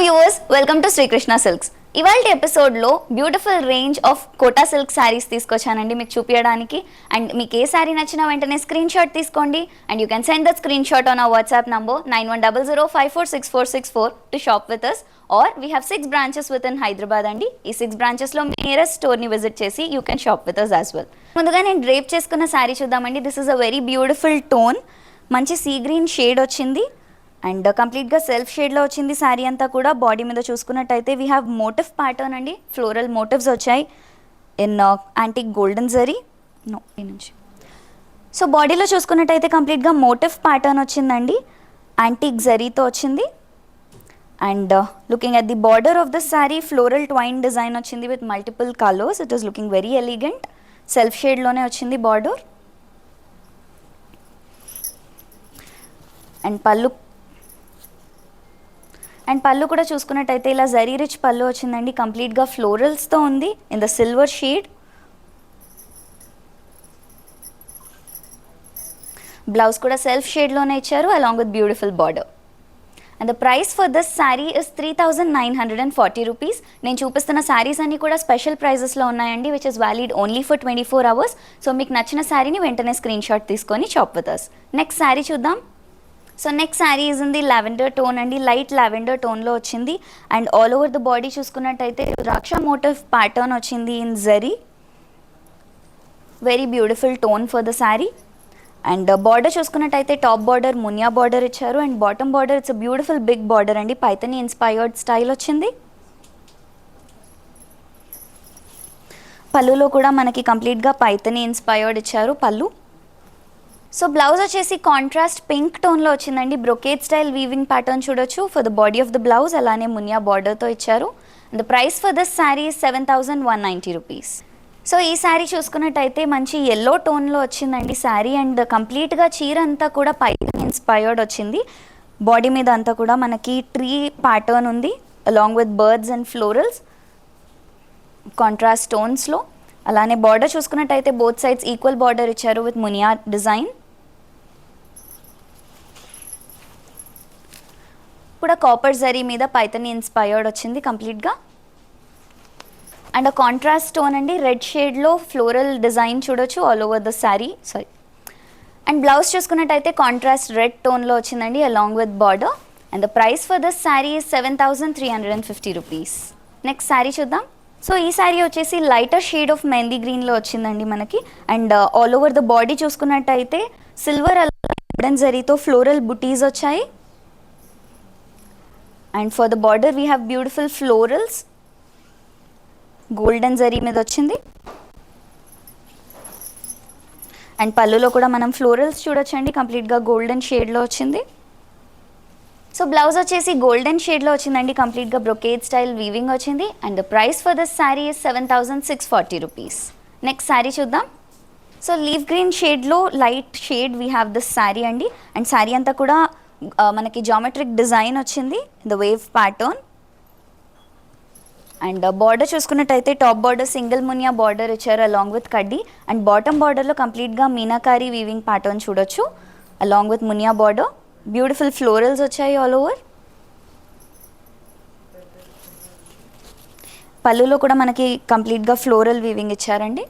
Viewers, welcome to Srikrishna silks. ఇవాల్టి ఎపిసోడ్లో beautiful range of Kota silk sarees తీసుకొచ్చానండి మీకు చూపించడానికి. అండ్ మీకు ఏ శారీ నచ్చినా వెంటనే స్క్రీన్ షాట్ తీసుకోండి. And you can send the screen shot on our WhatsApp number 9100546464 to shop with us. Are we have 6 branches with in Hyderabad అండి. ఈ 6 బ్రాంచెస్లో నియరెస్ట్ స్టోర్ని విజిట్ చేసి you can shop with us as well. ముందుగా నేను drape చేసుకున్న శారీ చూద్దామండి. This is a very beautiful tone. మంచి సీ గ్రీన్ షేడ్ వచ్చింది అండ్ కంప్లీట్గా సెల్ఫ్ షేడ్లో వచ్చింది శారీ అంతా కూడా. బాడీ మీద చూసుకున్నట్టయితే వీ హ్యావ్ మోటివ్ ప్యాటర్న్ అండి. ఫ్లోరల్ మోటివ్స్ వచ్చాయి ఇన్ యాంటిక్ గోల్డెన్ జరీ నుంచి. సో బాడీలో చూసుకున్నట్టయితే కంప్లీట్గా మోటివ్ ప్యాటర్న్ వచ్చిందండి, యాంటిక్ జరీతో వచ్చింది. And looking at the border of the saree floral twine design వచ్చింది with multiple colours. It is looking very elegant. Self షేడ్లోనే వచ్చింది బార్డర్. అండ్ పళ్ళు కూడా చూసుకున్నట్టయితే ఇలా జరీ రిచ్ పళ్ళు వచ్చిందండి. కంప్లీట్గా ఫ్లోరల్స్తో ఉంది in the silver shade. Blouse కూడా సెల్ఫ్ షేడ్లోనే ఇచ్చారు along with beautiful border. And the price for this saree is 3940 rupees. నేను చూపిస్తున్న శారీస్ అన్నీ కూడా స్పెషల్ ప్రైజెస్లో ఉన్నాయండి, which is valid only for 24 hours. So మీకు నచ్చిన శారీని వెంటనే స్క్రీన్ షాట్ తీసుకొని shop with us. Next sari చూద్దాం. So next saree is in the lavender tone అండి. లైట్ లావెండర్ టోన్లో వచ్చింది. And all over the body చూసుకున్నట్టయితే ద్రాక్ష మోటివ్ ప్యాటర్న్ వచ్చింది in zari. Very beautiful tone for the sari. And border చూసుకున్నట్టయితే టాప్ బార్డర్ మునియా బార్డర్ ఇచ్చారు and bottom border it's beautiful big border అండి. Paithani inspired style వచ్చింది. పళ్ళులో కూడా మనకి కంప్లీట్గా పైథనీ ఇన్స్పైర్డ్ ఇచ్చారు పళ్ళు. సో బ్లౌజ్ వచ్చేసి కాంట్రాస్ట్ పింక్ టోన్లో వచ్చిందండి. బ్రొకేట్ స్టైల్ వీవింగ్ ప్యాటర్న్ చూడొచ్చు for the body of the blouse. అలానే మునియా బార్డర్తో ఇచ్చారు. The price for this sari 7190 rupees. So ఈ శారీ చూసుకున్నట్టయితే మంచి ఎల్లో టోన్లో వచ్చిందండి శారీ. అండ్ కంప్లీట్గా చీర అంతా కూడా పైథనీ ఇన్స్పైర్డ్ వచ్చింది. బాడీ మీద అంతా కూడా మనకి ట్రీ ప్యాటర్న్ ఉంది along with birds and florals contrast టోన్స్లో. అలానే బార్డర్ చూసుకున్నట్టయితే బోత్ సైడ్స్ ఈక్వల్ బార్డర్ ఇచ్చారు విత్ మునియా డిజైన్. కూడా కాపర్ జరీ మీద పైథనీ ఇన్స్పైర్డ్ వచ్చింది కంప్లీట్గా. అండ్ ఆ కాంట్రాస్ట్ టోన్ అండి, రెడ్ షేడ్లో ఫ్లోరల్ డిజైన్ చూడొచ్చు all over the sari. And blouse చూసుకున్నట్టయితే కాంట్రాస్ట్ రెడ్ టోన్లో వచ్చిందండి along with border. And the price for this saree 7350 rupees. Next sari చూద్దాం. సో ఈ శారీ వచ్చేసి లైటర్ షేడ్ ఆఫ్ మెహందీ గ్రీన్లో వచ్చిందండి మనకి. And all over the body చూసుకున్నట్టయితే సిల్వర్ గోల్డెన్ జరీతో ఫ్లోరల్ బుటీస్ వచ్చాయి. And for the border we have beautiful florals golden zari మీద వచ్చింది. అండ్ పళ్ళులో కూడా మనం ఫ్లోరల్స్ చూడొచ్చండి, కంప్లీట్గా గోల్డెన్ షేడ్లో వచ్చింది. సో బ్లౌజ్ వచ్చేసి గోల్డెన్ షేడ్లో వచ్చిందండి, కంప్లీట్గా బ్రొకేట్ స్టైల్ వీవింగ్ వచ్చింది. And the price for this saree is 7640 rupees. Next sari చూద్దాం. సో లీవ్ గ్రీన్ షేడ్లో light shade we have this saree అండి. అండ్ శారీ అంతా కూడా మనకి జామెట్రిక్ డిజైన్ వచ్చింది the wave pattern. And border చూసుకున్నట్టయితే top border single muniya border ఇచ్చారు అలాంగ్ విత్ కడ్డీ. అండ్ బాటమ్ బార్డర్లో కంప్లీట్గా మీనాకారీ వీవింగ్ ప్యాటర్న్ చూడొచ్చు along with muniya border. Beautiful florals వచ్చాయి ఆల్ ఓవర్. పళ్ళులో కూడా మనకి కంప్లీట్గా ఫ్లోరల్ వీవింగ్ ఇచ్చారండి.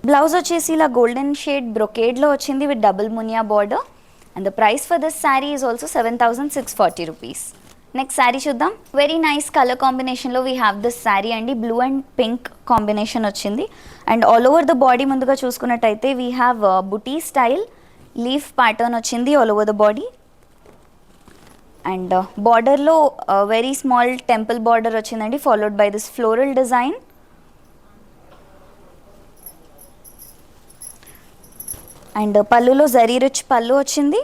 బ్లౌజ్ వచ్చేసి ఇలా గోల్డెన్ షేడ్ బ్రొకేడ్లో వచ్చింది with double Muniya border. And the price for this sari is also 7640 rupees. Next sari చూద్దాం. వెరీ నైస్ కలర్ కాంబినేషన్లో వీ హ్యావ్ దిస్ శారీ అండి. బ్లూ అండ్ పింక్ కాంబినేషన్ వచ్చింది. And all over the body ముందుగా చూసుకున్నట్టయితే we have buti style leaf pattern వచ్చింది all over the body. And బార్డర్లో very small temple border వచ్చిందండి followed by this floral design. And పళ్ళులో zari rich పళ్ళు వచ్చింది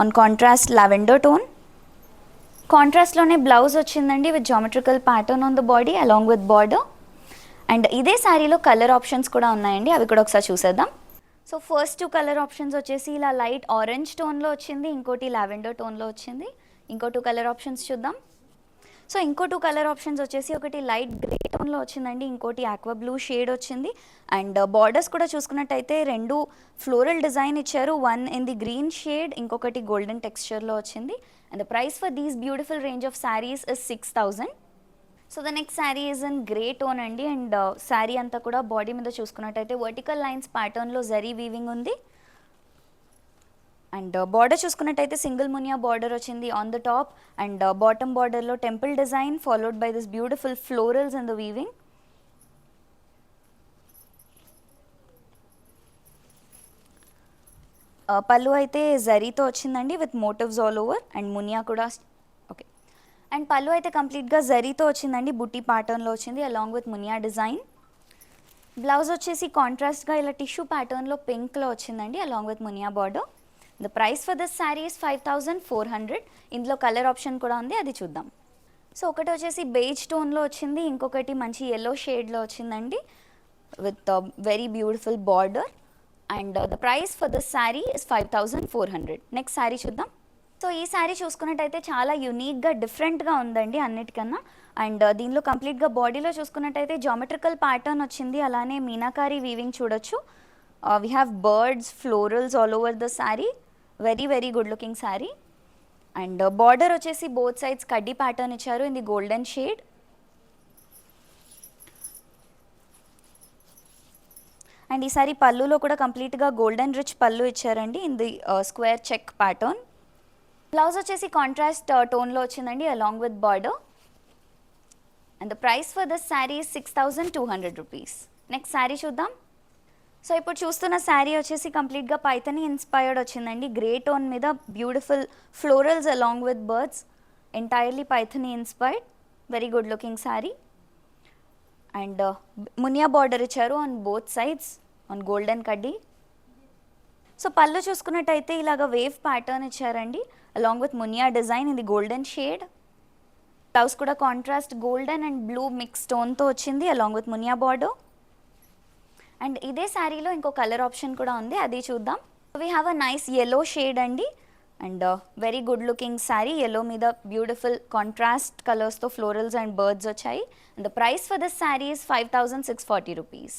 on contrast lavender tone. కాంట్రాస్ట్లోనే blouse వచ్చిందండి with geometrical pattern on the body along with border. And ఇదే శారీలో colour options కూడా ఉన్నాయండి, అవి కూడా ఒకసారి చూసేద్దాం. సో ఫస్ట్ 2 కలర్ ఆప్షన్స్ వచ్చేసి ఇలా లైట్ ఆరెంజ్ టోన్లో వచ్చింది, ఇంకోటి లావెండర్ టోన్లో వచ్చింది. ఇంకో 2 కలర్ ఆప్షన్స్ చూద్దాం. సో ఇంకో 2 కలర్ ఆప్షన్స్ వచ్చేసి ఒకటి లైట్ గ్రే టోన్లో వచ్చిందండి, ఇంకోటి ఆక్వా బ్లూ షేడ్ వచ్చింది. అండ్ బార్డర్స్ కూడా చూసుకున్నట్టయితే 2 ఫ్లోరల్ డిజైన్ ఇచ్చారు. One in the green shade, ఇంకొకటి గోల్డెన్ టెక్స్చర్లో వచ్చింది. And the price for these beautiful range of saris is 6,000. So the next saree is in grey tone అండి. And saree అంతా కూడా బాడీ మీద చూసుకున్నట్టయితే వర్టికల్ లైన్స్ ప్యాటర్న్లో జరీ వీవింగ్ ఉంది. అండ్ బార్డర్ చూసుకున్నట్టయితే సింగిల్ మునియా బార్డర్ వచ్చింది on the top. And bottom బార్డర్లో temple design followed by this beautiful florals in the weaving. Pallu అయితే జరీతో వచ్చిందండి with motifs all over. And Muniya కూడా ఓకే. అండ్ పళ్ళు అయితే కంప్లీట్గా జరీతో వచ్చిందండి, బుట్టి ప్యాటర్న్లో వచ్చింది along with muniya design. Blouse వచ్చేసి కాంట్రాస్ట్గా ఇలా టిష్యూ ప్యాటర్న్లో పింక్లో వచ్చిందండి along with muniya border. The price for this saree is 5,400. ఇందులో కలర్ ఆప్షన్ కూడా ఉంది, అది చూద్దాం. సో ఒకటి వచ్చేసి బేజ్ టోన్లో వచ్చింది, ఇంకొకటి మంచి ఎల్లో షేడ్లో వచ్చిందండి with very beautiful border. And the price for this saree is 5,400. Next sari చూద్దాం. సో ఈ శారీ చూసుకున్నట్టయితే చాలా యూనిక్గా డిఫరెంట్గా ఉందండి అన్నిటికన్నా. అండ్ దీనిలో కంప్లీట్గా బాడీలో చూసుకున్నట్టయితే జామెట్రికల్ ప్యాటర్న్ వచ్చింది, అలానే మీనాకారి వీవింగ్ చూడొచ్చు. We have birds, florals all over the sari. Very very good looking sari. And border వచ్చేసి బోత్ సైడ్స్ కడ్డీ ప్యాటర్న్ ఇచ్చారు in the golden shade. And ఈసారి పళ్ళులో కూడా కంప్లీట్గా గోల్డెన్ రిచ్ పళ్ళు ఇచ్చారండి in the square check pattern. Blouse వచ్చేసి కాంట్రాస్ట్ టోన్లో వచ్చిందండి along with border. And the price for this sari 6,200 rupees. Next sari చూద్దాం. సో ఇప్పుడు చూస్తున్న శారీ వచ్చేసి కంప్లీట్గా పైథనీ ఇన్స్పైర్డ్ వచ్చిందండి, గ్రే టోన్ మీద beautiful florals along with birds, entirely Paithani inspired. Very good looking sari. And muniya border ఇచ్చారు on both sides on golden కడ్డీ. So pallu చూసుకున్నట్టయితే ఇలాగ వేవ్ ప్యాటర్న్ ఇచ్చారండి along with muniya design in the golden shade. Blouse కూడా contrast golden and blue mix టోన్తో వచ్చింది along with muniya border. And ఇదే శారీలో ఇంకో కలర్ ఆప్షన్ కూడా ఉంది, అది చూద్దాం. We have a nice yellow shade అండి. And very good looking saree, yellow మీద బ్యూటిఫుల్ కాంట్రాస్ట్ కలర్స్తో ఫ్లోరల్స్ అండ్ బర్డ్స్ వచ్చాయి. And the price for this saree is 5,640 rupees.